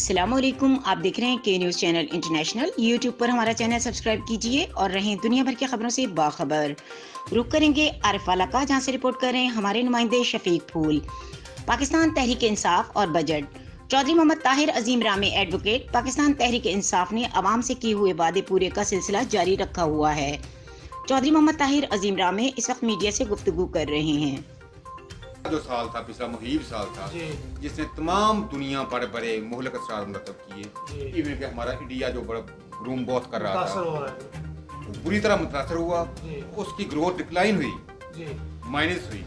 अस्सलामुअलैकुम। आप देख रहे हैं के न्यूज़ चैनल इंटरनेशनल। यूट्यूब पर हमारा चैनल सब्सक्राइब कीजिए और रहें दुनिया भर की खबरों से बाखबर। रुक करेंगे आरिफ वाला का, जहां से रिपोर्ट कर रहे हैं हमारे नुमाइंदे शफीक फूल। पाकिस्तान तहरीक इंसाफ और बजट। चौधरी मोहम्मद ताहिर अजीम रामी एडवोकेट पाकिस्तान तहरीक इंसाफ ने अवाम से किए हुए वादे पूरे का सिलसिला जारी रखा हुआ है। चौधरी मोहम्मद ताहिर अजीम रामी इस वक्त मीडिया से गुफ्तगू कर रहे हैं। जो साल था, पिछला मुहिब साल था, जिसने तमाम दुनिया पर बड़े मुहलक असरार मुरतब किए। इवन कि हमारा इंडिया जो बड़ा ग्रूम बहुत कर रहा था, वो बुरी तरह मुतासर हुआ। उसकी ग्रोथ डिक्लाइन हुई, माइनस हुई।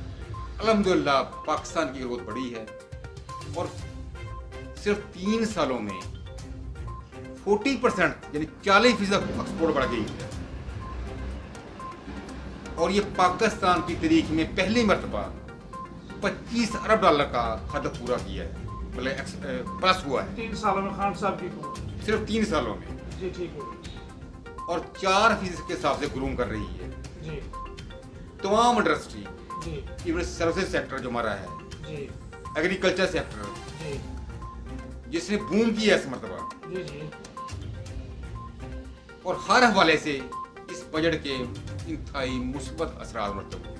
अल्हम्दुलिल्लाह पाकिस्तान की ग्रोथ बढ़ी है और सिर्फ 3 सालों में 40% यानी 40% एक्सपोर्ट बढ़ गई है। और ये पाकिस्तान की तारीख में पहली मरतबा 25 अरब डॉलर का हदफ पूरा किया है, मतलब पास हुआ है 3 सालों में। खान साहब की सिर्फ 3 सालों में जी ठीक हो। और 4% के हिसाब से ग्रूम कर रही है जी तमाम इंडस्ट्री। जी इवन सर्विस सेक्टर जो हमारा है, जी एग्रीकल्चर सेक्टर, जी जिसने बूम किया है इस मरतबा। जी जी और हर हवाले से इस बजट के इंतहाई मुस्बत असरार मरतब हुए।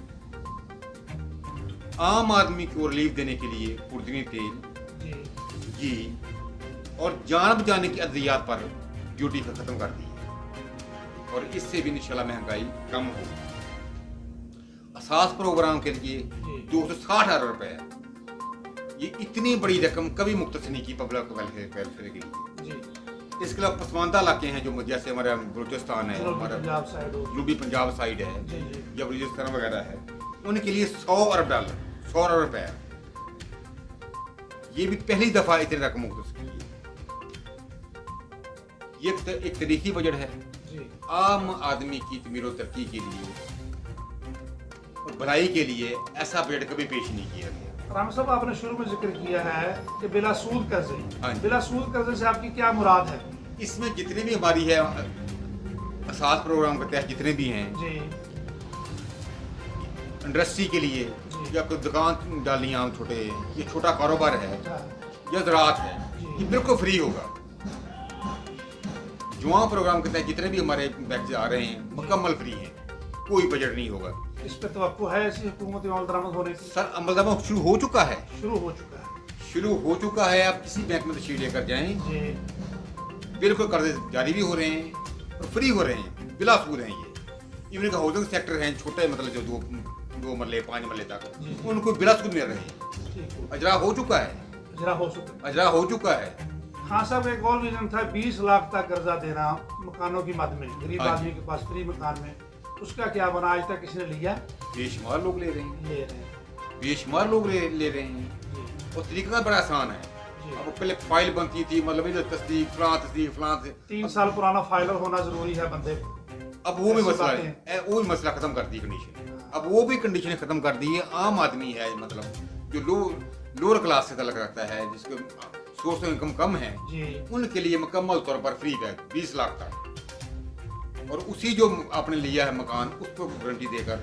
आम आदमी को रिलीफ देने के लिए खुर्दनी तेल, घी और जान बचाने की अद्वियात पर ड्यूटी खत्म कर दी है और इससे भी इंशाल्लाह महंगाई कम हो। असास प्रोग्राम के लिए 260 अरब रुपए, ये इतनी बड़ी रकम कभी मुख्तसर नहीं की पब्लिक वेलफेयर के लिए। इसके अलावा पसमानदा इलाके हैं जो जैसे हमारा बलूचिस्तान है, हमारा जनूबी पंजाब साइड है या बलूचिस्तान वगैरह है, उनके लिए 100 अरब डॉलर, 100 अरब रुपए, ये भी पहली दफा इतनी रकम मुख्तसर की है। ये एक तरीकी बजट है आम आदमी की तमीर और तरक्की के लिए और भलाई के लिए। ऐसा बजट कभी पेश नहीं किया गया। राम साहब, आपने शुरू में जिक्र किया है कि बिला सूद कर्जे। हाँ जी। बिला सूद कर्जे से आपकी क्या मुराद है? इसमें जितने भी हमारी है असास प्रोग्राम के तहत जितने भी हैं, जी इंडस्ट्री के लिए या कोई दुकान डालनी, आम छोटे, ये छोटा कारोबार है या ज़राअत है, ये बिल्कुल फ्री होगा। जुआ प्रोग्राम के तहत जितने भी हमारे पैकेज आ रहे हैं मुकम्मल फ्री हैं, कोई बजट नहीं होगा। इस पे तवक्को है ऐसी हुकूमत में अमल दरामद होने की? सर, अमल दरामद शुरू हो चुका है। शुरू हो चुका है। आप किसी बैंक में तशरीफ लेकर जाएं, बिल्कुल कर्जे जारी भी हो रहे हैं और फ्री हो रहे हैं, बिला सूद हैं। ये इवन का हाउसिंग सेक्टर हैं, छोटे मतलब जो दो मरले 5 मरले तक, उनको बिला सूद मिल रहे हैं। अजरा हो चुका है। अजरा हो चुका है। हाँ साहब, एक और विजन था 20 लाख तक कर्जा देना मकानों की मद में, गरीब आदमी के पास फ्री मकान में। उसका क्या बना? आज तक किसने लिया? बेशुमार लोग ले रहे हैं, बेशुमार लोग ले रहे हैं। और तरीका बड़ा आसान है। अब पहले फाइल बनती थी, मतलब तस्दीक फलां 3 साल पुराना फाइल होना जरूरी है बंदे। अब वो भी मसला है, वो भी मसला खत्म कर दी कंडीशन। अब वो भी कंडीशन खत्म कर दी है। आम आदमी है, मतलब जो लोअर क्लास से तलक रखता है, जिसके सोर्स ऑफ इनकम कम है, उनके लिए मुकम्मल तौर पर फ्री है 20 लाख तक। और उसी जो आपने लिया है मकान, उसको गारंटी देकर